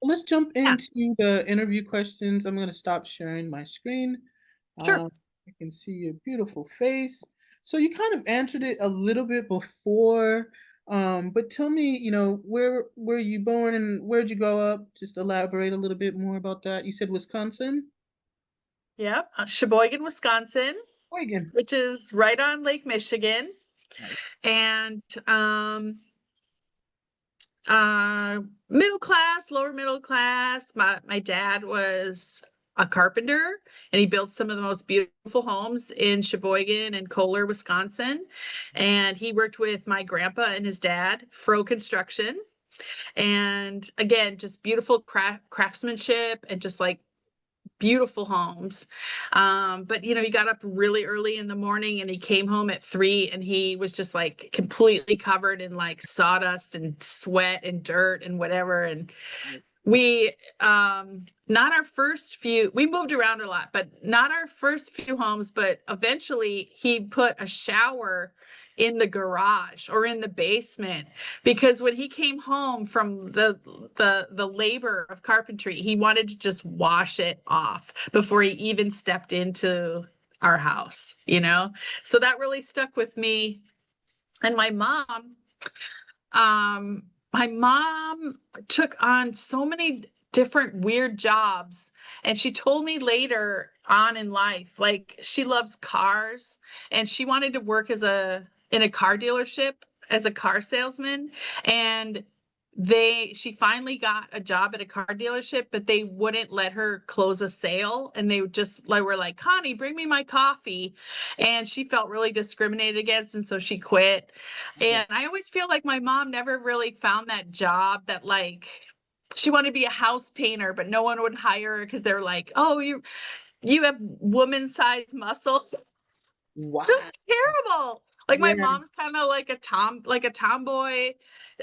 let's jump Yeah, into the interview questions. I'm going to stop sharing my screen. sure. Um, I can see your beautiful face. So you kind of answered it a little bit before, but tell me, where were you born and where'd you grow up? Just elaborate a little bit more about that. You said Wisconsin? Yep. Sheboygan, Wisconsin, Oregon. which is right on Lake Michigan. Nice. And uh middle class, lower middle class. My dad was a carpenter and he built some of the most beautiful homes in Sheboygan and Kohler, Wisconsin. And he worked with my grandpa and his dad, Froh Construction. And again, just beautiful craftsmanship and just like beautiful homes. But he got up really early in the morning and he came home at 3 and he was just like completely covered in like sawdust and sweat and dirt and whatever. And we not our first few, we moved around a lot, but not our first few homes, but eventually he put a shower in the garage or in the basement because when he came home from the labor of carpentry, he wanted to just wash it off before he even stepped into our house. So that really stuck with me. And my mom took on so many different weird jobs. And she told me later on in life, like she loves cars and she wanted to work in a car dealership as a car salesman. And she finally got a job at a car dealership, but they wouldn't let her close a sale. And they just like were like, Connie, bring me my coffee. And she felt really discriminated against. And so she quit. Yeah. And I always feel like my mom never really found that job that like she wanted to be a house painter, but no one would hire her because they're like, oh, you have woman-sized muscles. Just Wow. terrible. Like my Yeah. mom's kind of like a tomboy.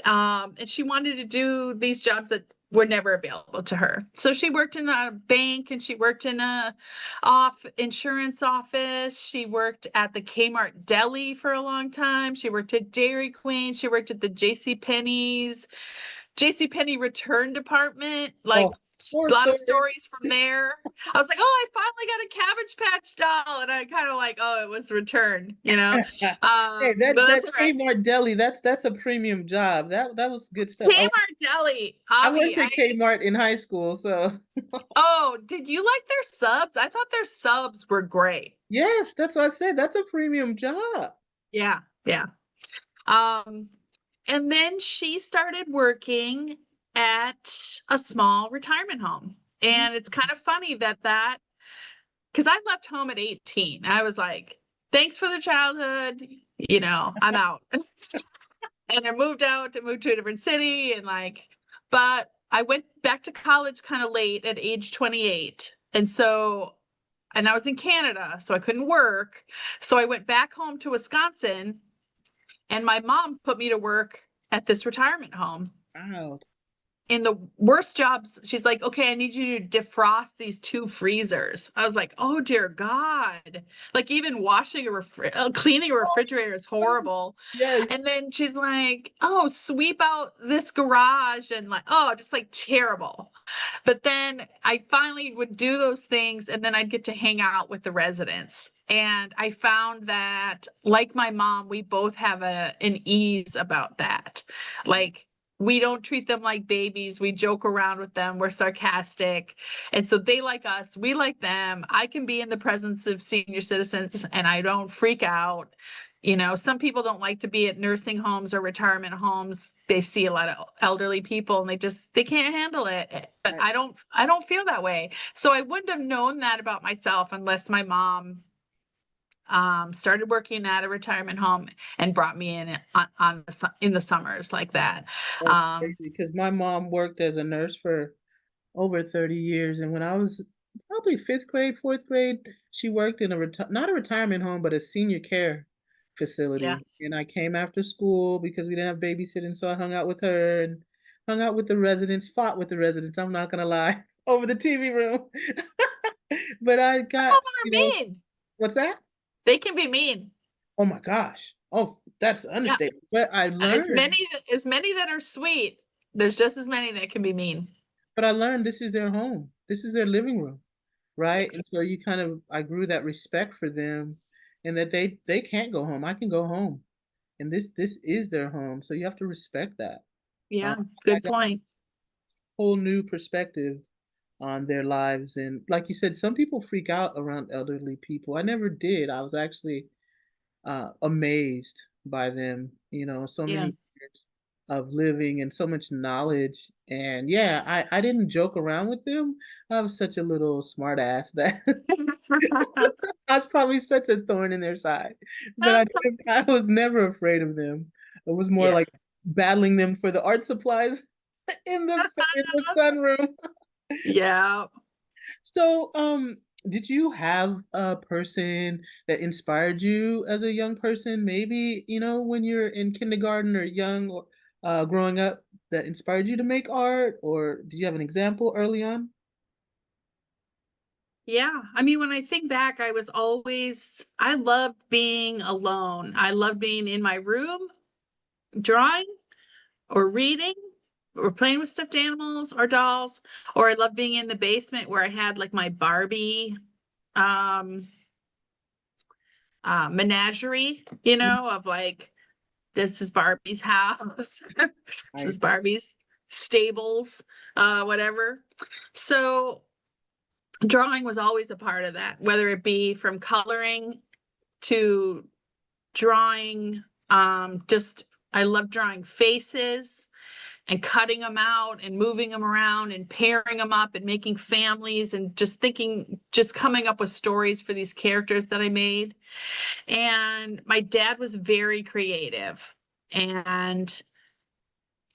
And she wanted to do these jobs that were never available to her. So she worked in a bank and she worked in a insurance office. She worked at the Kmart deli for a long time. She worked at Dairy Queen. She worked at the JC Penney return department, like Oh, a poor lot of thing. stories from there. I was like, oh, I finally got a Cabbage Patch doll. And I kind of like, oh, it was returned. Hey, But that that's all right. Kmart deli, that's a premium job. That was good stuff. Kmart Deli, I Avi. worked at Kmart in high school, so Oh, did you like their subs? I thought their subs were great. yes, that's what I said. That's a premium job. Yeah, yeah. Um, and then she started working at a small retirement home. Mhm. And it's kind of funny that because I left home at 18. I was like, thanks for the childhood. I'm out. And I moved to a different city and like, but I went back to college kind of late at age 28. And I was in Canada, so I couldn't work. So I went back home to Wisconsin and my mom put me to work at this retirement home Wow. in the worst jobs. She's like, okay, I need you to defrost these 2 freezers. I was like, oh dear God. Like even cleaning a refrigerator is horrible. Yes. And then she's like, oh, sweep out this garage and like, oh, just like terrible. But then I finally would do those things and then I'd get to hang out with the residents. And I found that like my mom, we both have an ease about that. Like we don't treat them like babies. We joke around with them. We're sarcastic. And so they like us. We like them. I can be in the presence of senior citizens and I don't freak out. Some people don't like to be at nursing homes or retirement homes. They see a lot of elderly people and they can't handle it. But Right. I don't feel that way. So I wouldn't have known that about myself unless my mom started working at a retirement home and brought me in in the summers like that. That's Um, crazy because my mom worked as a nurse for over 30 years. And when I was probably fifth grade, fourth grade, she worked in not a retirement home, but a senior care yeah. facility. And I came after school because we didn't have babysitting. So I hung out with her and hung out with the residents, fought with the residents. I'm not going to lie, over the TV room. But I Some got, of them are mean. what's that? They can be mean. Oh my gosh. Oh, that's Yeah. understatement. But I As learned. many as many that are sweet, there's just as many that can be mean. but I learned this is their home. This is their living room, right? And so you kind of I grew that respect for them and that they can't go home. I can go home. And this is their home. So you have to respect that. Um, Yeah, I good got a point. whole new perspective on their lives. And like you said, some people freak out around elderly people. I never did. I was actually amazed by them, so Yeah. many years of living and so much knowledge. And yeah, I didn't joke around with them. I was such a little smart ass that I was probably such a thorn in their side. But I was never afraid of them. It was more Yeah. like battling them for the art supplies in the sunroom. Yeah. So, did you have a person that inspired you as a young person? Maybe, when you're in kindergarten or young or growing up that inspired you to make art, or did you have an example early on? Yeah. I mean, when I think back, I loved being alone. I loved being in my room, drawing or reading or playing with stuffed animals or dolls. Or I loved being in the basement where I had like my Barbie um menagerie, of like, this is Barbie's house, this is Nice. Barbie's stables, whatever. So drawing was always a part of that, whether it be from coloring to drawing. Just I love drawing faces and cutting them out and moving them around and pairing them up and making families and just coming up with stories for these characters that I made. And my dad was very creative. And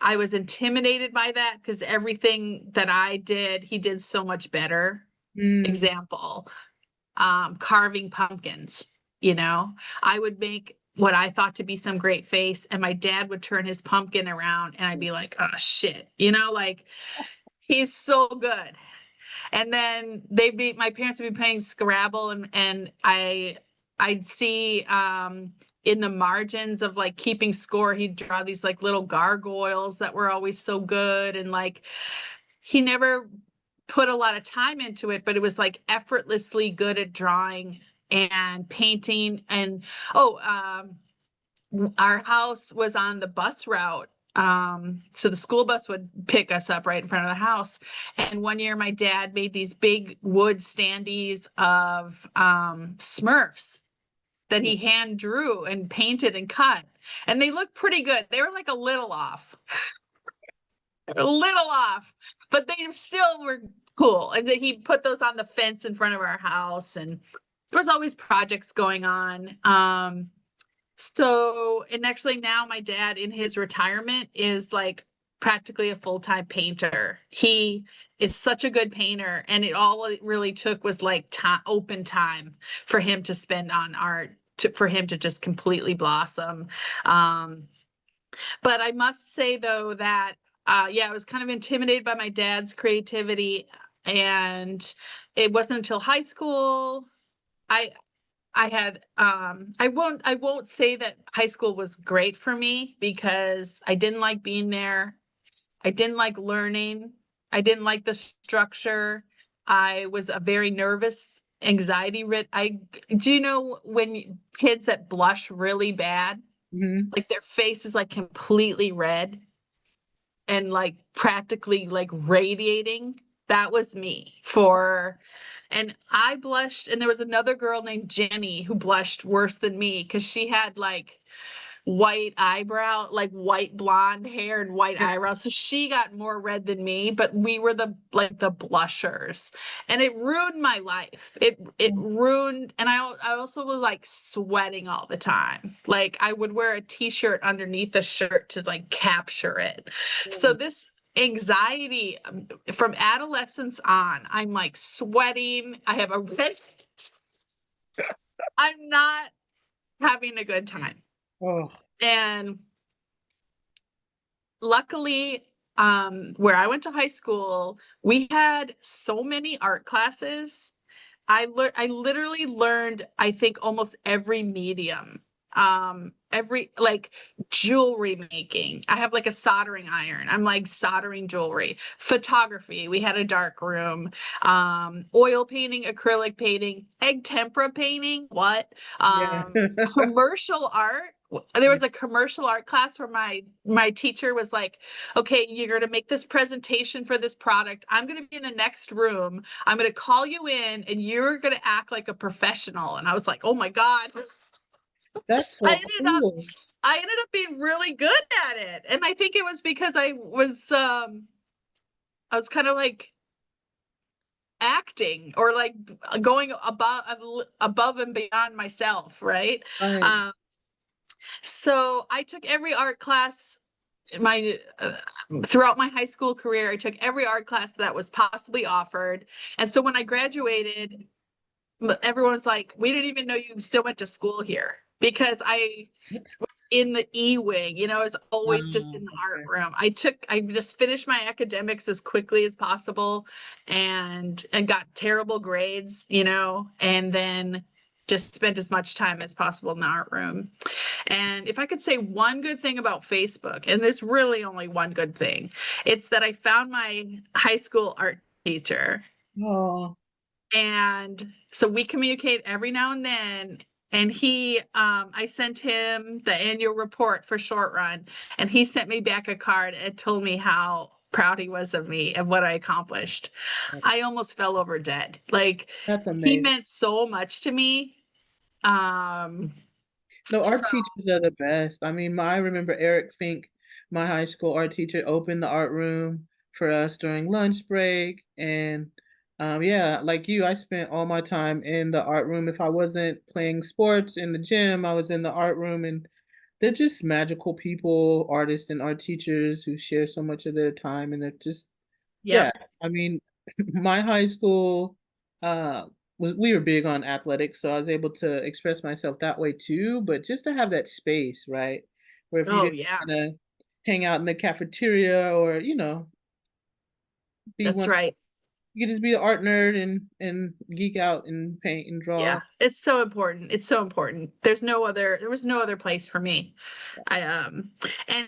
I was intimidated by that because everything that I did, he did so much better. Mm, Example, carving pumpkins, you know, I would make what I thought to be some great face, and my dad would turn his pumpkin around, and I'd be like, oh shit, like he's so good. And then my parents would be playing Scrabble, and I'd see in the margins of like keeping score, he'd draw these like little gargoyles that were always so good. And like he never put a lot of time into it, but it was like effortlessly good at drawing and painting. And oh, our house was on the bus route. So the school bus would pick us up right in front of the house. And one year my dad made these big wood standees of Smurfs that he cool. hand drew and painted and cut. And they looked pretty good. They were like a little off, but they still were cool. And then he put those on the fence in front of our house, and there was always projects going on. And actually now my dad in his retirement is like practically a full-time painter. He is such a good painter, and it really took was like open time for him to spend on art, for him to just completely blossom. Um, but I must say though that yeah, I was kind of intimidated by my dad's creativity, and it wasn't until high school I I had I won't say that high school was great for me because I didn't like being there. I didn't like learning. I didn't like the structure. I was a very nervous, anxiety rid. I Do you know when kids that blush really bad, Hmm. like their face is like completely red and like practically like radiating? That was me for and I blushed, and there was another girl named Jenny who blushed worse than me because she had like white eyebrow, like white blonde hair and white eyebrows. So she got more red than me, but we were the blushers. And it ruined my life. It ruined, and I also was like sweating all the time. Like I would wear a t-shirt underneath the shirt to like capture it. So this anxiety from adolescence on, I'm like sweating. I have a red face. I'm not having a good time. Oh, And luckily, where I went to high school, we had so many art classes. I literally learned, I think, almost every medium. every like jewelry making. I have like a soldering iron. I'm like soldering jewelry. Photography. We had a dark room. Oil painting, acrylic painting, egg tempera painting. What? Yeah. Commercial art. There was a commercial art class where my teacher was like, "Okay, you're going to make this presentation for this product. I'm going to be in the next room. I'm going to call you in and you're going to act like a professional." And I was like, "Oh my God." That's I so ended up cool. I ended up being really good at it. And I think it was because I was kind of like acting or like going above and beyond myself, right? Right. Um so I took every art class my throughout my high school career. I took every art class that was possibly offered. And so when I graduated, everyone was like, "We didn't even know you still went to school here." Because I in the E-wing, I was always just Wow. in the art Okay. room. I just finished my academics as quickly as possible and got terrible grades, and then just spent as much time as possible in the art room. And if I could say one good thing about Facebook, and there's really only one good thing, it's that I found my high school art teacher. Oh, And so we communicate every now and then. And I sent him the annual report for Short Run, and he sent me back a card and told me how proud he was of me and what I accomplished. I almost fell over dead. Like, that's he amazing. meant so much to me. Um, No, so art teachers are the best. I mean, I remember Eric Fink, my high school art teacher, opened the art room for us during lunch break. And yeah, like you, I spent all my time in the art room. If I wasn't playing sports in the gym, I was in the art room. And they're just magical people, artists and art teachers who share so much of their time. And they're just, yeah, yep. I mean, my high school uh we were big on athletics, so I was able to express myself that way too, but just to have that space, right? Where if you Oh didn't yeah, want to hang out in the cafeteria or, be that's one, right. you could just be an art nerd and geek out and paint and Yeah, draw. it's so important. It's so important. There was no other place for me. And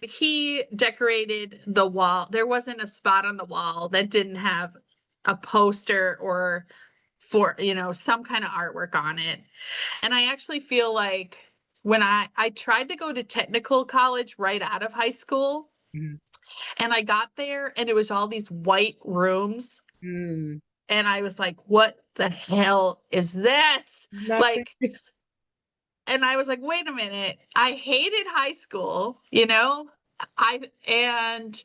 he decorated the wall. There wasn't a spot on the wall that didn't have a poster or some kind of artwork on it. And I actually feel like when I tried to go to technical college right out of high school, Mhm. and I got there and it was all these white rooms, Mm, and I was like, what the hell is this? nothing. Like, and I was like, wait a minute. I hated high school. And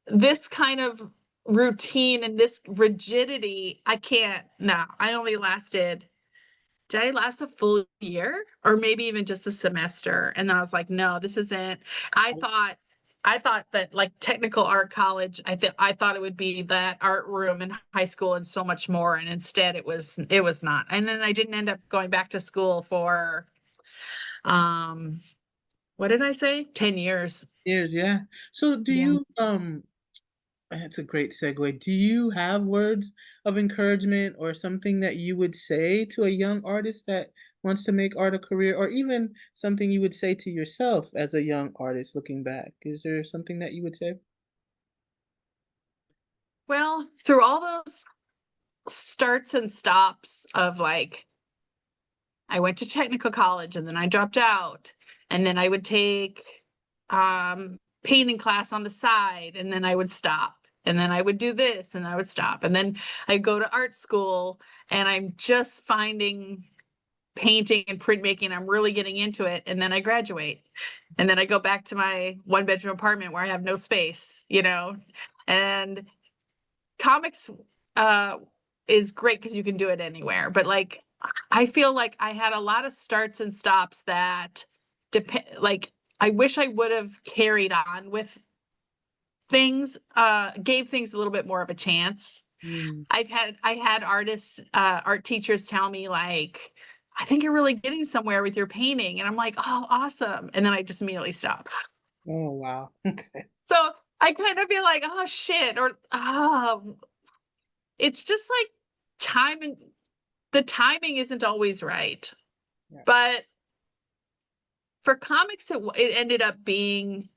this kind of routine and this rigidity, I can't. No, did I last a full year or maybe even just a semester? And then I was like, no, this isn't. I thought I thought that like technical art college, I thought it would be that art room in high school and so much more. And instead it was not. And then I didn't end up going back to school for um what did I say? 10 years. Years, yeah. So do Yeah. you that's a great segue. Do you have words of encouragement or something that you would say to a young artist that wants to make art a career, or even something you would say to yourself as a young artist looking back? Is there something that you would say? Well, through all those starts and stops of like I went to technical college and then I dropped out. And then I would take painting class on the side and then I would stop. And then I would do this and I would stop. And then I go to art school and I'm just finding painting and printmaking. I'm really getting into it. And then I graduate. And then I go back to my one bedroom apartment where I have no space. And comics uh is great because you can do it anywhere. But like I feel like I had a lot of starts and stops that depend like I wish I would have carried on with things, gave things a little bit more of a chance. Mm. I had art teachers tell me like, I think you're really getting somewhere with your painting. And I'm like, oh, awesome. And then I just immediately stop. Oh, wow. Okay. So I kind of feel like, oh shit, or it's just like time the timing isn't always right. Yeah. But for comics, it ended up being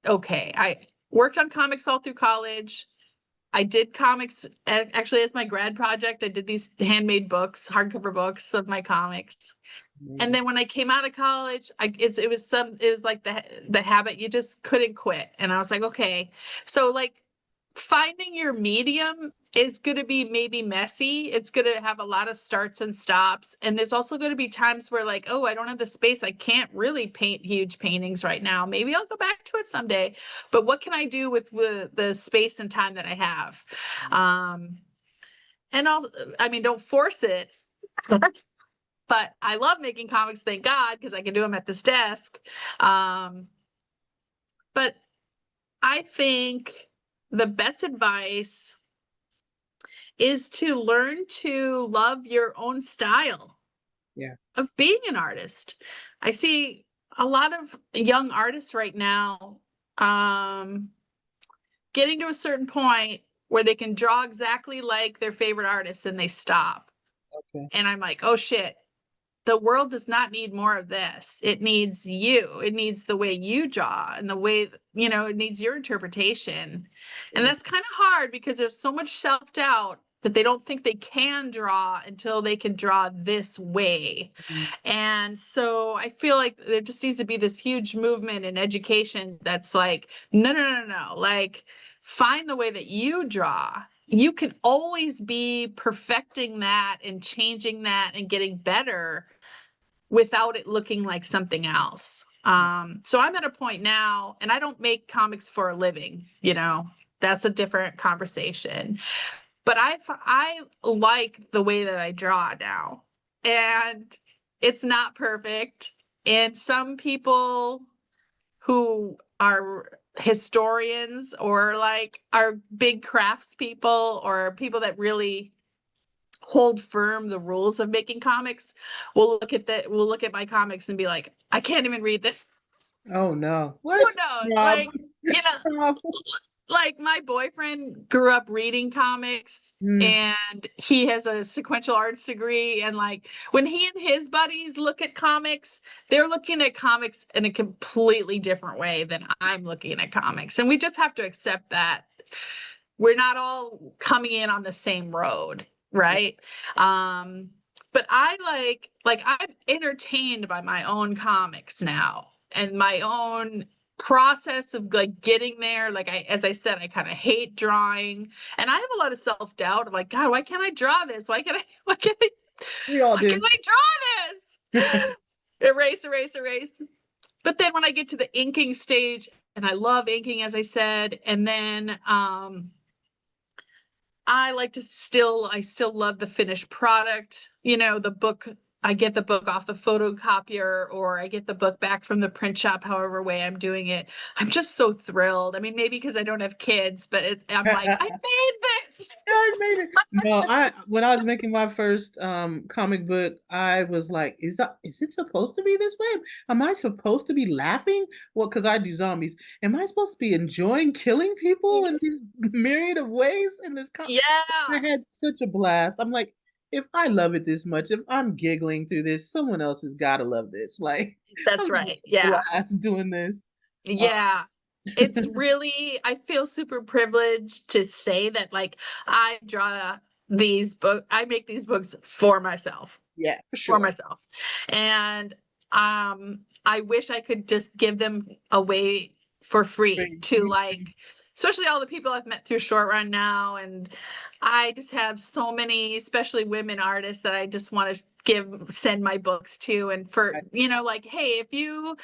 okay. I worked on comics all through college. I did comics actually as my grad project. I did these handmade books, hardcover books of my comics. And Amazing. then when I came out of college, it was like the habit you just couldn't quit. And I was like, okay. So like finding your medium is going to be maybe messy. It's going to have a lot of starts and stops. And there's also going to be times where like, oh, I don't have the space. I can't really paint huge paintings right now. Maybe I'll go back to it someday. But what can I do with the space and time that I have? Um, and also, I mean, don't force it. But I love making comics, thank God, because I can do them at this desk. Um, but I think the best advice is to learn to love your own style Yeah. of being an artist. I see a lot of young artists right now getting to a certain point where they can draw exactly like their favorite artist and they stop. Okay. And I'm like, oh shit, the world does not need more of this. It needs you. It needs the way you draw and the way, it needs your interpretation. And Yeah. that's kind of hard because there's so much self-doubt that they don't think they can draw until they can draw this way. Mhm. And so I feel like there just needs to be this huge movement in education that's like, no, no, no, no. Like, find the way that you draw. You can always be perfecting that and changing that and getting better without it looking like something else. So I'm at a point now, and I don't make comics for a living, that's a different conversation. But I like the way that I draw now. And it's not perfect. And some people who are historians or like are big crafts people or people that really hold firm the rules of making comics will look at my comics and be like, I can't even read this. Oh no. Who What? knows? Rob. Like, you know, Stop. like my boyfriend grew up reading comics Mm, and he has a sequential arts degree. And like when he and his buddies look at comics, they're looking at comics in a completely different way than I'm looking at comics. And we just have to accept that we're not all coming in on the same road, yeah. right? Um, but I I'm entertained by my own comics now and my own process of like getting there. Like as I said, I kind of hate drawing and I have a lot of self-doubt. I'm like, God, why can't I draw this? We all why can't do. I draw this? Erase, erase, erase. But then when I get to the inking stage, and I love inking, as I said, and then I still love the finished product. The book, I get the book off the photocopier or I get the book back from the print shop, however way I'm doing it. I'm just so thrilled. I mean, maybe because I don't have kids, but I'm like, I made this. I made it. No, I when I was making my first comic book, I was like, is it supposed to be this way? Am I supposed to be laughing? Well, because I do zombies. Am I supposed to be enjoying killing people in these myriad of ways in this I Yeah, had such a blast. I'm like, if I love it this much, if I'm giggling through this, someone else has got to love this. Like, I'm that's having right. a Yeah. blast doing this. Uh, Yeah. It's really, I feel super privileged to say that like I make these books for myself, yeah, for for sure. myself. And I wish I could just give them away for free Great. to like especially all the people I've met through short run now. And I just have so many, especially women artists that I just want to send my books to. And for, like, hey, if you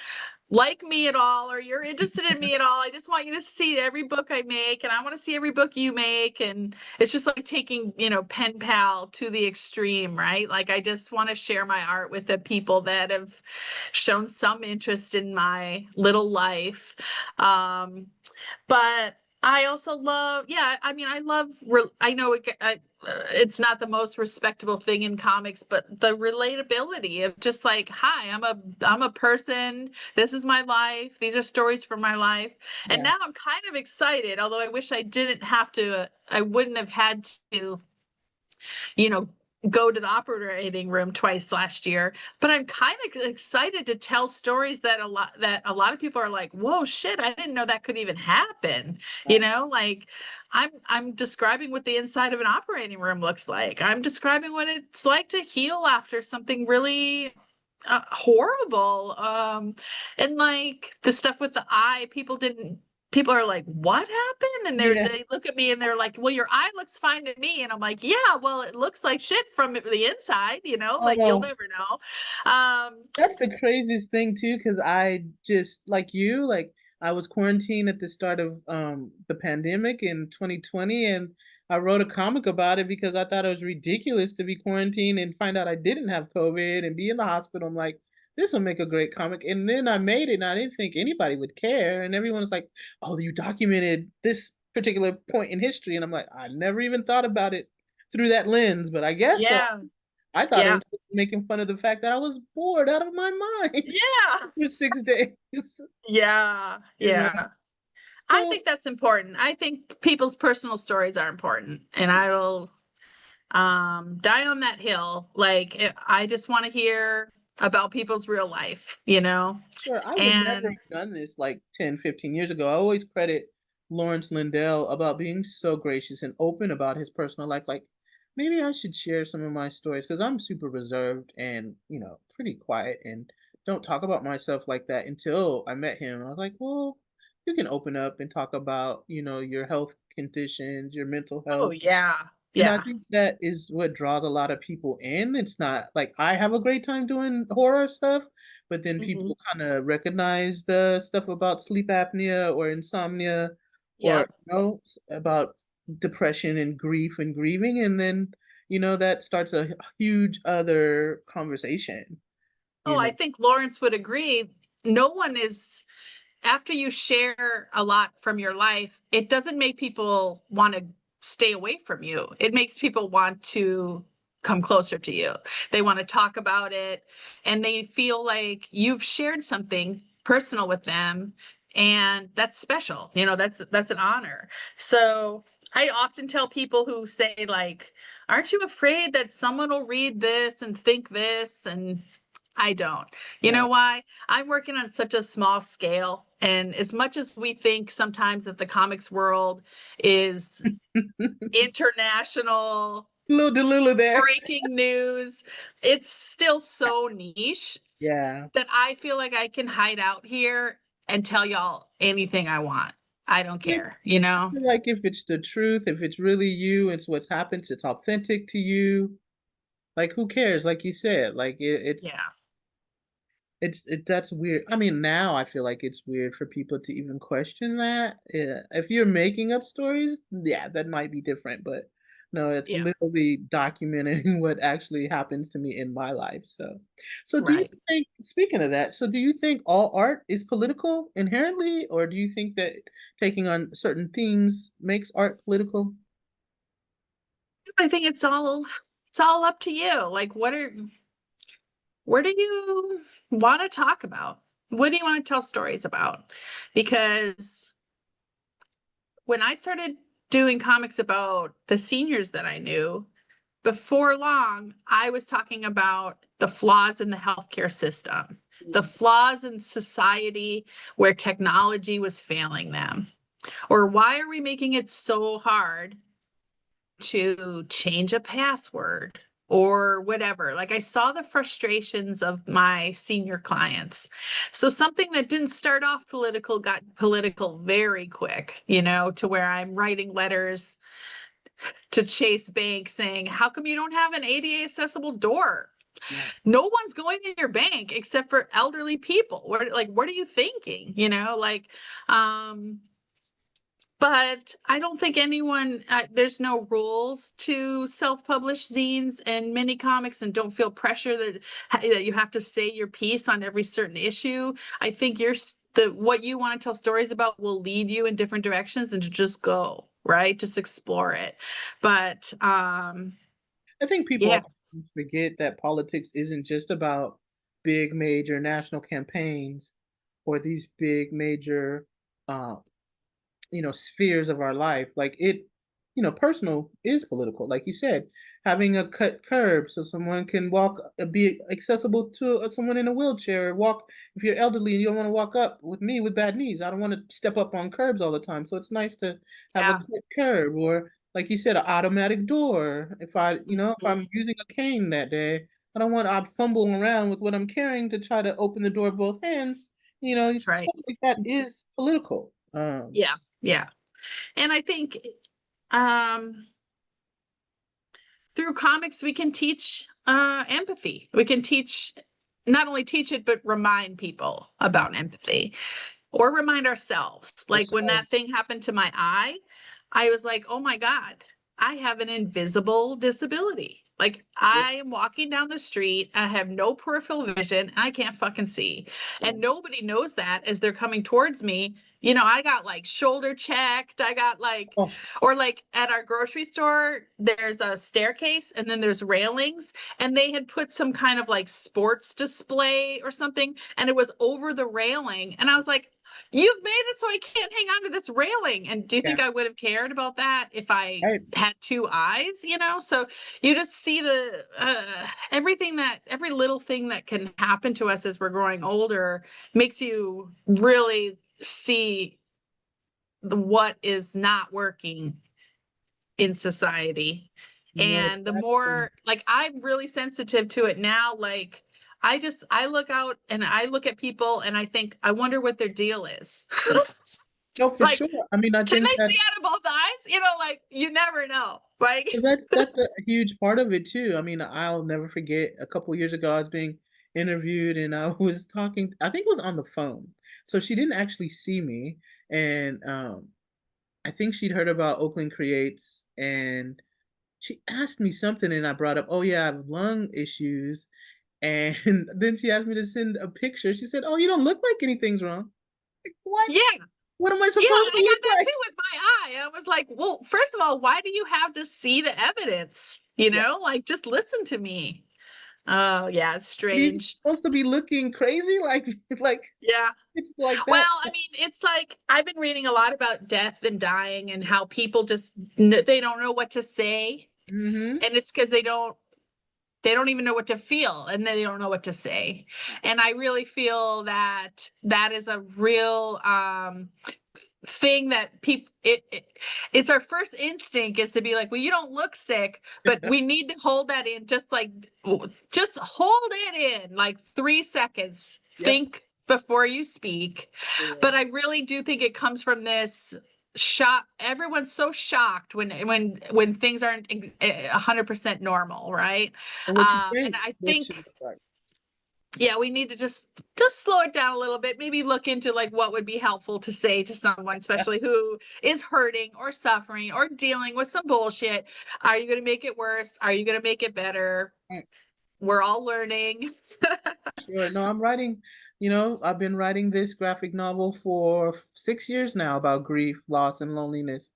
like me at all or you're interested in me at all, I just want you to see every book I make and I want to see every book you make. And it's just like taking, pen pal to the extreme, right? Like I just want to share my art with the people that have shown some interest in my little life. But I also love, yeah, I mean, I know it's not the most respectable thing in comics, but the relatability of just like, hi, I'm a person. This is my life. These are stories from my life. And Yeah. now I'm kind of excited, although I wish I wouldn't have had to, you know, go to the operating room twice last year, but I'm kind of excited to tell stories that a lot of people are like, "Whoa, shit, I didn't know that could even happen." You know, like I'm describing what the inside of an operating room looks like. I'm describing what it's like to heal after something really horrible. And like the stuff with the eye, people are like, what happened? And Yeah. they look at me and they're like, well, your eye looks fine to me. And I'm like, yeah, well, it looks like shit from the inside, like you'll Oh, never know. Um, that's the craziest thing too, because I just like you, like I was quarantined at the start of the pandemic in 2020, and I wrote a comic about it because I thought it was ridiculous to be quarantined and find out I didn't have COVID and be in the hospital. I'm like, this will make a great comic. And then I made it and I didn't think anybody would care. And everyone was like, oh, you documented this particular point in history. And I'm like, I never even thought about it through that lens, but I guess so. yeah, I thought it yeah, was just making fun of the fact that I was bored out of my mind yeah, for 6 days, yeah, you know. yeah. I So think that's important. I think people's personal stories are important, and I will die on that hill. Like I just want to hear about people's real life. sure, I would never And have done this like 10, 15 years ago. I always credit Lawrence Lindell about being so gracious and open about his personal life. Like maybe I should share some of my stories because I'm super reserved and, pretty quiet and don't talk about myself like that until I met him. I was like, well, you can open up and talk about, your health conditions, your mental oh health. yeah, And I yeah. think that is what draws a lot of people in. It's not like I have a great time doing horror stuff, but then Hmm. people kind of recognize the stuff about sleep apnea or insomnia or, Yep. about depression and grief and grieving. And then, that starts a huge other conversation, Oh, you know. I think Lawrence would agree. No one is, after you share a lot from your life, it doesn't make people want to stay away from you. It makes people want to come closer to you. They want to talk about it and they feel like you've shared something personal with them, and that's special. That's an honor. So I often tell people who say like, aren't you afraid that someone will read this and think this? And I don't. You Yeah. know why? I'm working on such a small scale. And as much as we think sometimes that the comics world is international, Little Delulu there. breaking news, it's still so niche Yeah. that I feel like I can hide out here and tell y'all anything I want. I don't Like, care? I feel like if it's the truth, if it's really you, it's what's happened, it's authentic to you. Like, who cares? Like you said, like Yeah. that's weird. I mean, now I feel like it's weird for people to even question that. Yeah. If you're making up stories, yeah, that might be different. But no, it's Yeah. literally documenting what actually happens to me in my life. So do you Right. think, speaking of that, so do you think all art is political inherently, or do you think that taking on certain themes makes art political? I think it's all up to you. Like what do you want to talk about? What do you want to tell stories about? Because when I started doing comics about the seniors that I knew, before long, I was talking about the flaws in the healthcare system, the Mm, flaws in society where technology was failing them. Or why are we making it so hard to change a password or whatever? Like I saw the frustrations of my senior clients. So something that didn't start off political got political very quick, to where I'm writing letters to Chase Bank saying, how come you don't have an ADA accessible door? yeah. No one's going in your bank except for elderly people. What are you thinking? Um, but I don't think there's no rules to self-publish zines and mini comics, and don't feel pressure that you have to say your piece on every certain issue. I think what you want to tell stories about will lead you in different directions, and to just go, right? Just explore it. But I think people yeah, often forget that politics isn't just about big major national campaigns or these big major uh, spheres of our life. Like personal is political. Like you said, having a cut curb so someone can walk, be accessible to someone in a wheelchair, or walk if you're elderly and you don't want to walk up with me with bad knees. I don't want to step up on curbs all the time. So it's nice to have a Yeah. cut curb, or like you said, an automatic door. If I'm Mhm. using a cane that day, I don't want to fumble around with what I'm carrying to try to open the door with both hands. That's right. Stuff like that is political. Yeah. Yeah. And I think um through comics we can teach empathy. We can teach, not only teach it, but remind people about empathy, or remind ourselves. Like when that thing happened to my eye, I was like, oh my God, I have an invisible disability. Like Yeah, I am walking down the street, I have no peripheral vision, and I can't fucking see. yeah. And nobody knows that as they're coming towards me. You know, I got like shoulder checked. I got like, Oh, or like at our grocery store, there's a staircase and then there's railings, and they had put some kind of like sports display or something, and it was over the railing. And I was like, you've made it so I can't hang on to this railing. And do you yeah. think I would have cared about that if I Right. had two eyes, you know? So you just see the everything, that every little thing that can happen to us as we're growing older makes you really see what is not working in society. And the Exactly. more, like, I'm really sensitive to it now. Like, I look out and I look at people and I think, I wonder what their deal is. Yeah. No, for Like, sure. I mean, I can think they that see out of both eyes? You know, like, you never know. Like, 'cause that's a huge part of it too. I mean, I'll never forget a couple years ago, I was being interviewed and I was talking, I think it was on the phone. So she didn't actually see me. And I think she'd heard about Oakland Creates and she asked me something and I brought up, oh yeah, I have lung issues. And then she asked me to send a picture. She said, oh, you don't look like anything's wrong. Like, what? yeah, What am I yeah, supposed to I look got that like? too with my eye. I was like, well, first of all, why do you have to see the evidence? You Yeah. know, like, just listen to me. Oh, yeah, it's Are you strange. supposed to be looking crazy? Like, like Yeah. it's like Well, that. I mean, it's like I've been reading a lot about death and dying and how people just they don't know what to say, Mm-hmm. and it's because they don't even know what to feel, and then they don't know what to say. And I really feel that that is a real thing that people it's our first instinct is to be like, well, you don't look sick, but we need to hold that in, just like, just hold it in like 3 seconds, Yep. think before you speak. Yeah. But I really do think it comes from this shock. Everyone's so shocked when things aren't 100% normal, right? And what you And think I this should think, look like. yeah, we need to just slow it down a little bit, maybe look into like what would be helpful to say to someone, especially who is hurting or suffering or dealing with some bullshit. Are you going to make it worse? Are you going to make it better? Mm, We're all learning. sure. No, I've been writing this graphic novel for 6 years now about grief, loss, and loneliness.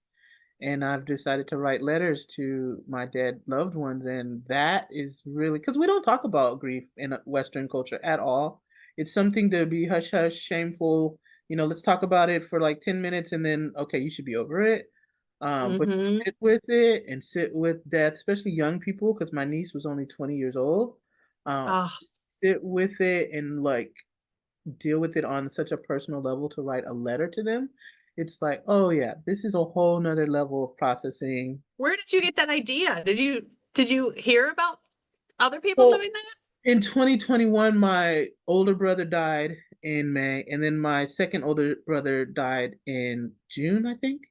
And I've decided to write letters to my dead loved ones. And that is really because we don't talk about grief in Western culture at all. It's something to be hush hush, shameful. Let's talk about it for like 10 minutes and then, okay, you should be over it. But Hmm. sit with it and sit with death, especially young people, because my niece was only 20 years old. Um, Oh, Sit with it and like deal with it on such a personal level to write a letter to them. It's like, oh yeah, this is a whole nother level of processing. where did you get that idea? Did you hear about other people Well, doing that? in 2021, my older brother died in May, and then my second older brother died in June, I think.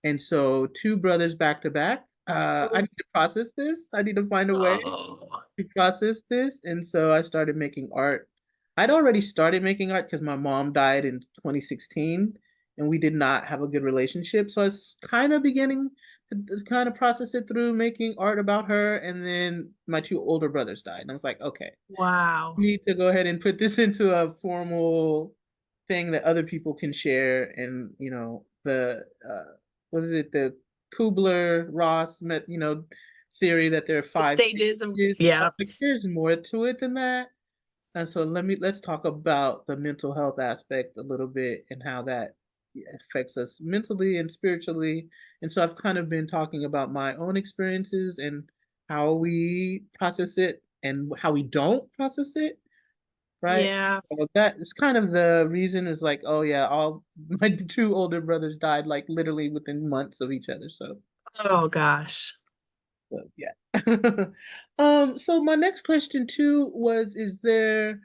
And so two brothers back to back. I Oh, need to process this. I need to find a way oh, to process this. And so I started making art. I'd already started making art because my mom died in 2016 and we did not have a good relationship. So I was kind of beginning to kind of process it through making art about her. And then my two older brothers died. And I was like, okay, wow. we need to go ahead and put this into a formal thing that other people can share. And, what is it? The Kubler-Ross, theory that there are The five stages of, stages. yeah. Like, there's more to it than that. And so let's talk about the mental health aspect a little bit and how that affects us mentally and spiritually. And so I've kind of been talking about my own experiences and how we process it and how we don't process it, right? Yeah. So that is kind of the reason is like, oh yeah, all my two older brothers died like literally within months of each other. Oh gosh. So yeah. So my next question too was, is there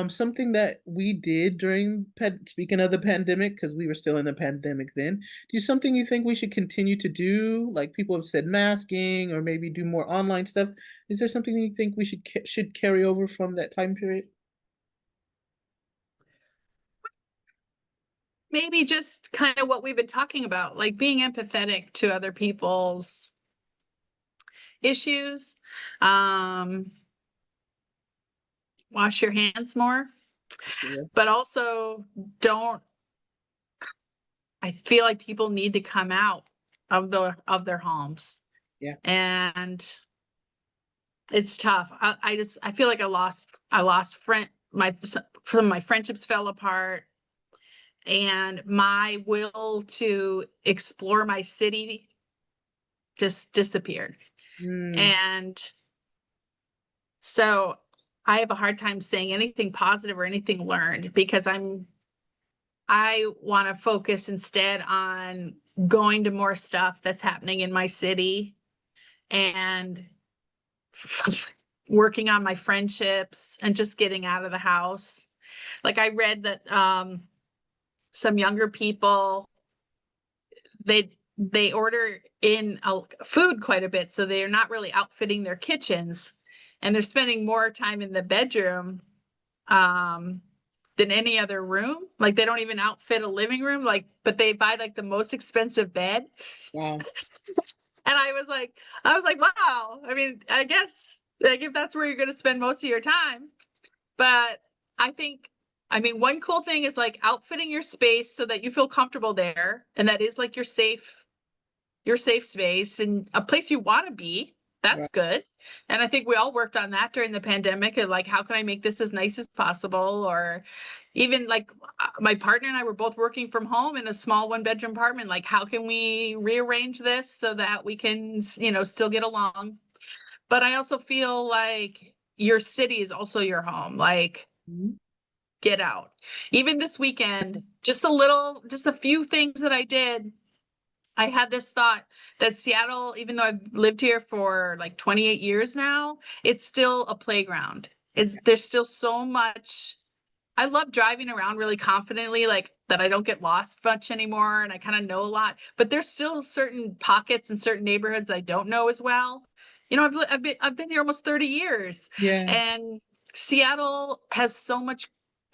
something that we did during speaking of the pandemic, because we were still in the pandemic then, do you something you think we should continue to do? Like people have said masking or maybe do more online stuff. Is there something you think we should carry over from that time period? Maybe just kind of what we've been talking about, like being empathetic to other people's issues. Um, Wash your hands more, Yeah. but also don't I feel like people need to come out of their homes. Yeah. And it's tough. I feel like I lost some of my friendships fell apart, and my will to explore my city just disappeared. Mm, And so I have a hard time saying anything positive or anything learned because I want to focus instead on going to more stuff that's happening in my city and working on my friendships and just getting out of the house. Like I read that some younger people they order in food quite a bit, so they're not really outfitting their kitchens, and they're spending more time in the bedroom um than any other room. Like they don't even outfit a living room, like, but they buy like the most expensive bed. wow. And I was like, wow. I mean, I guess like if that's where you're going to spend most of your time. But I think, I mean, one cool thing is like outfitting your space so that you feel comfortable there, and that is like your safe space and a place you want to be. That's Right. good. And I think we all worked on that during the pandemic and like, how can I make this as nice as possible? Or even like my partner and I were both working from home in a small one bedroom apartment. Like, how can we rearrange this so that we can, still get along? But I also feel like your city is also your home. Like, Mhm. get out. Even this weekend, just a few things that I did. I had this thought that Seattle, even though I've lived here for like 28 years now, it's still a playground. There's still so much. I love driving around really confidently, like that I don't get lost much anymore and I kind of know a lot, but there's still certain pockets and certain neighborhoods I don't know as well. I've been here almost 30 years, Yeah. and Seattle has so much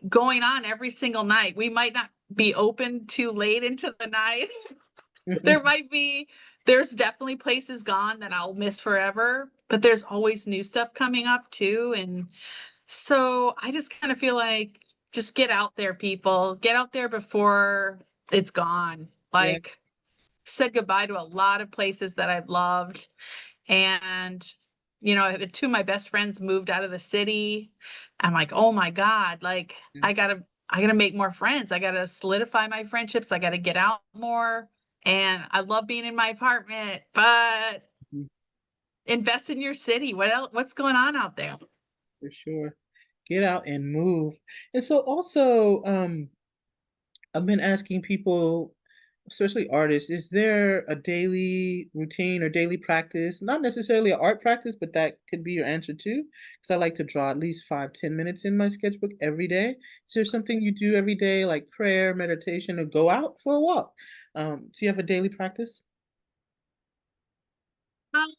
going on every single night. We might not be open too late into the night. There might be, there's definitely places gone that I'll miss forever, but there's always new stuff coming up too. And so I just kind of feel like just get out there, people. Get out there before it's gone. Yeah. Like, said goodbye to a lot of places that I've loved. And, two of my best friends moved out of the city. I'm like, oh my God, like I gotta make more friends. I gotta solidify my friendships. I gotta get out more. And I love being in my apartment, but Mhm. invest in your city. What's going on out there? For sure. Get out and move. And so also, I've been asking people, especially artists, is there a daily routine or daily practice? Not necessarily an art practice, but that could be your answer too. Because I like to draw at least 5, 10 minutes in my sketchbook every day. Is there something you do every day, like prayer, meditation, or go out for a walk? Do you have a daily practice? Um,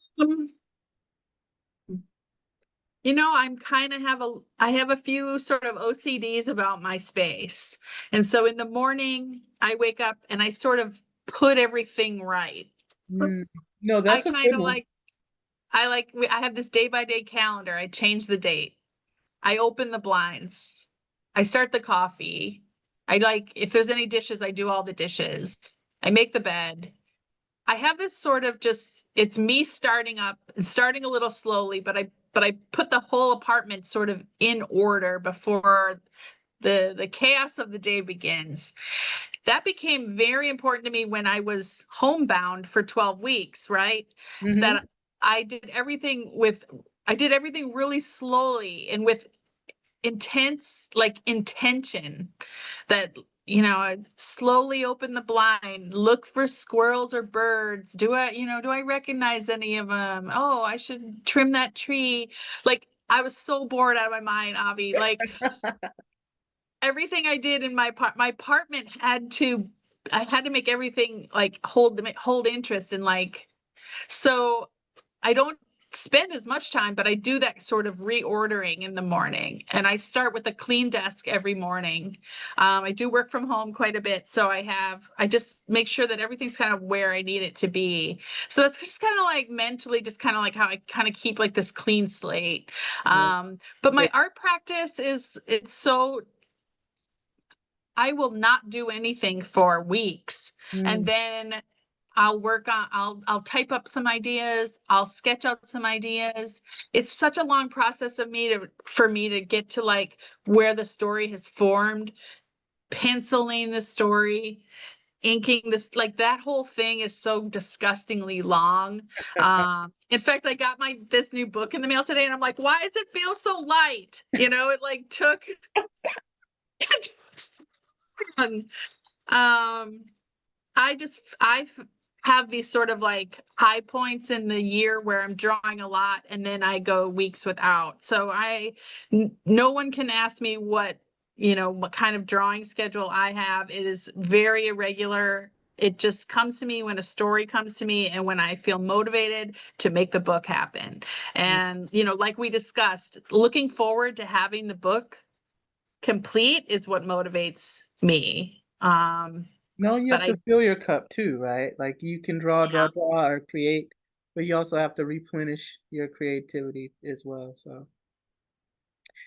I'm kind of I have a few sort of OCDs about my space. And so in the morning, I wake up and I sort of put everything right. Mm, no, I that's a kind good of one. I have this day by day calendar. I change the date. I open the blinds. I start the coffee. If there's any dishes, I do all the dishes. I make the bed. I have this sort of just, it's me starting a little slowly, but I put the whole apartment sort of in order before the chaos of the day begins. That became very important to me when I was homebound for 12 weeks, right? Mhm. That I did everything with I did everything really slowly and with intense like intention that I'd slowly open the blind, look for squirrels or birds. Do I recognize any of them? Oh, I should trim that tree. Like I was so bored out of my mind, Avi. Like everything I did in my apartment I had to make everything like hold interest and like so I don't spend as much time, but I do that sort of reordering in the morning. And I start with a clean desk every morning. I do work from home quite a bit. So I just make sure that everything's kind of where I need it to be. So that's just kind of like mentally, just kind of like how I kind of keep like this clean slate. Yeah. But Yeah. my art practice it's so I will not do anything for weeks. And Mm. then I'll type up some ideas, I'll sketch out some ideas. It's such a long process for me to get to like where the story has formed, penciling the story, inking this, like that whole thing is so disgustingly long. In fact, I got this new book in the mail today and I'm like, why does it feel so light? It like took um I have these sort of like high points in the year where I'm drawing a lot and then I go weeks without. So no one can ask me what kind of drawing schedule I have. It is very irregular. It just comes to me when a story comes to me and when I feel motivated to make the book happen. Mm. And, like we discussed, looking forward to having the book complete is what motivates me. No, you But have I to fill your cup too, right? Like you can draw, Yeah. draw, draw, or create, but you also have to replenish your creativity as well.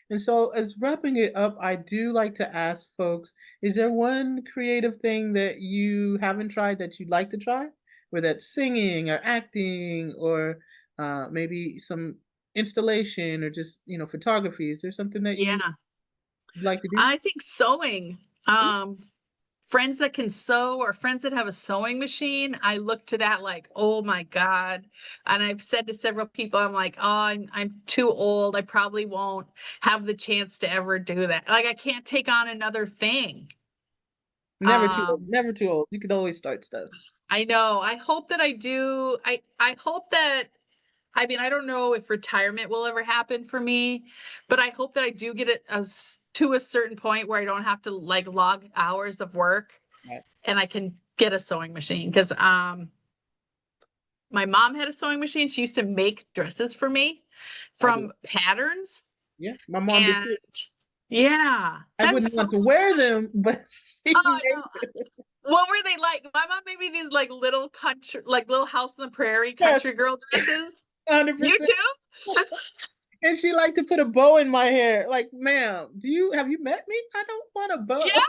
And so, as wrapping it up, I do like to ask folks, is there one creative thing that you haven't tried that you'd like to try? Whether that's singing or acting or maybe some installation or just, photography. Is there something that you'd Yeah, like to do? I think sewing. Um, Friends that can sew or friends that have a sewing machine, I look to that like, oh my God. And I've said to several people, I'm like, oh, I'm too old. I probably won't have the chance to ever do that. Like I can't take on another thing. Never too old. Um, Never too old. You could always start stuff. I know. I hope that I do. I hope that I mean, I don't know if retirement will ever happen for me, but I hope that I do get it to a certain point where I don't have to like log hours of work Right. and I can get a sewing machine because my mom had a sewing machine. She used to make dresses for me I do. from patterns. Yeah. My mom did And too. yeah, I that's wouldn't so want to wear special. them, but she Oh, I made know. What were they like? My mom made me these like little country, like little house on the prairie country yes, girl dresses. You 100%. too? And she liked to put a bow in my hair. Like, ma'am, have you met me? I don't want a bow. Yeah.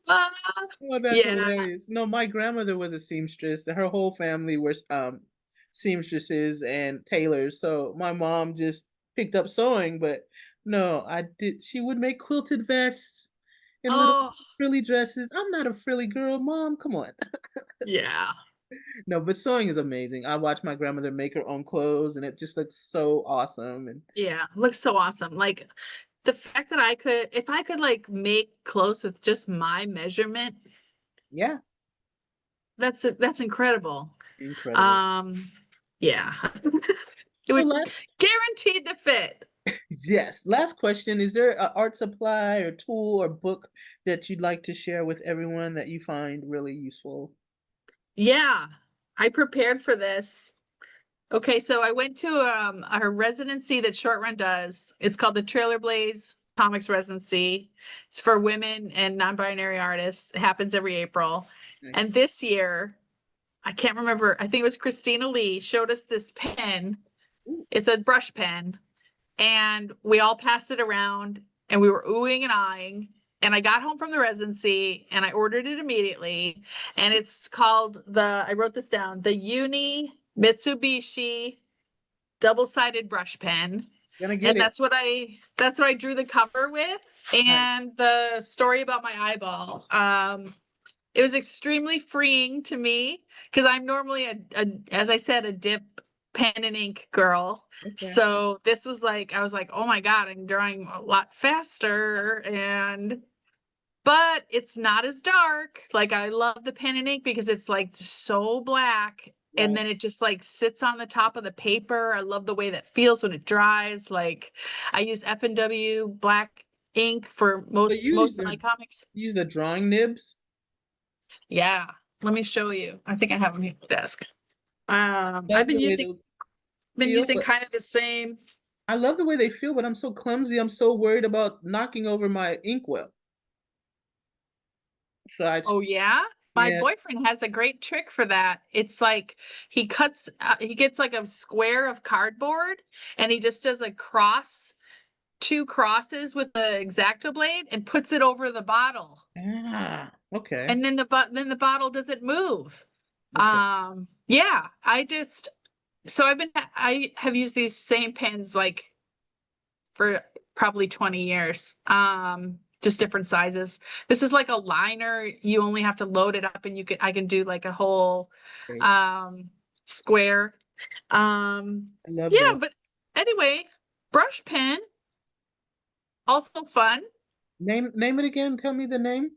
Oh, that's Yeah. hilarious. No, my grandmother was a seamstress. Her whole family were seamstresses and tailors. So my mom just picked up sewing, but no, I did she would make quilted vests and little Oh, frilly dresses. I'm not a frilly girl, mom. Come on. yeah. No, but sewing is amazing. I watched my grandmother make her own clothes and it just looks so awesome and Yeah. Looks so awesome. Like the fact that if I could like make clothes with just my measurement, yeah, that's incredible. incredible. Um, yeah. It So would last guaranteed to fit. yes, last question. Is there an art supply or tool or book that you'd like to share with everyone that you find really useful? Yeah. I prepared for this. Okay, so I went to a residency that Short Run does. It's called the Trailer Blaze Comics Residency. It's for women and non-binary artists. It happens every April. Nice. And this year, I can't remember, I think it was Christina Lee showed us this pen. Ooh, It's a brush pen. And we all passed it around and we were oohing and eyeing. And I got home from the residency and I ordered it immediately. And it's called I wrote this down, the Uni Mitsubishi double-sided brush pen. Gonna get And it. that's what I drew the cover with, Nice. and the story about my eyeball. It was extremely freeing to me because I'm normally as I said, a dip pen and ink girl. Okay. So this was like, I was like, oh my God, I'm drawing a lot faster, and but it's not as dark. Like I love the pen and ink because it's like so black, and Right. then it just like sits on the top of the paper. I love the way that feels when it dries. Like I use F&W black ink for So most of my comics. you use the drawing nibs. Yeah, let me show you. I think I have them here on the desk. Love the way those Been feel, using but kind of the same. I love the way they feel, but I'm so clumsy. I'm so worried about knocking over my inkwell. So I just, Oh yeah? My yeah. boyfriend has a great trick for that. It's like he gets like a square of cardboard, and he just does a cross, two crosses with the X-Acto blade, and puts it over the bottle. Ah, okay. And then the bottle doesn't move. Okay. Yeah, so I have used these same pens like for probably 20 years. Just different sizes. This is like a liner. You only have to load it up, and I can do like a whole Great. um square. I love Yeah, those. but anyway, brush pen, also fun. Name it again. Tell me the name.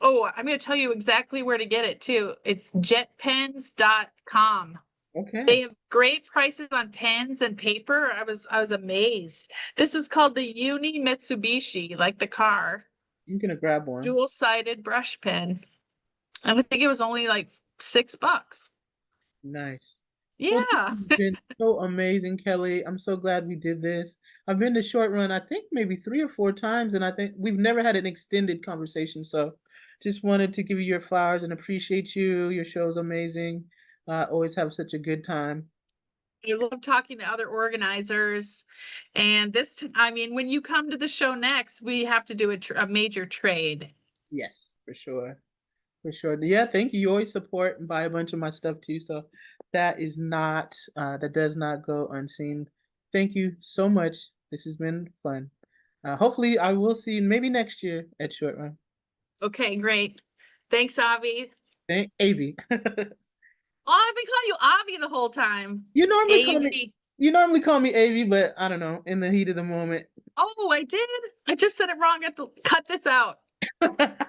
Oh, I'm going to tell you exactly where to get it too. It's jetpens.com. They Okay. have great prices on pens and paper. I was amazed. This is called the Uni Mitsubishi, like the car, I'm gonna grab one. dual-sided brush pen. And I think it was only like $6. Nice. Well, this Yeah. has been so amazing, Kelly. I'm so glad we did this. I've been to Short Run, I think maybe 3 or 4 times, and I think we've never had an extended conversation. So just wanted to give you your flowers and appreciate you. Your show's amazing. Always have such a good time. I love talking to other organizers. And I mean, when you come to the show next, we have to do a major trade. Yes, for sure. For sure. Yeah, thank you. You always support and buy a bunch of my stuff too. So that does not go unseen. Thank you so much. This has been fun. Hopefully I will see you maybe next year at Short Run. Okay, great. Thanks, Avi. Thank Avi. Oh, I've been calling you Avi the whole time. You normally call me Avi. you normally call me Avi, but I don't know, in the heat of the moment. Oh, I did. I just said it wrong cut this out. Cut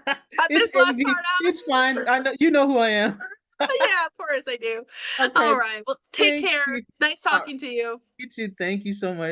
It's this last Avi. part out. It's fine. I know you know who I am. Yeah, of course I do. Okay. All right. Well, take Thank care. you. Nice All right. talking to you. You too. Thank you so much.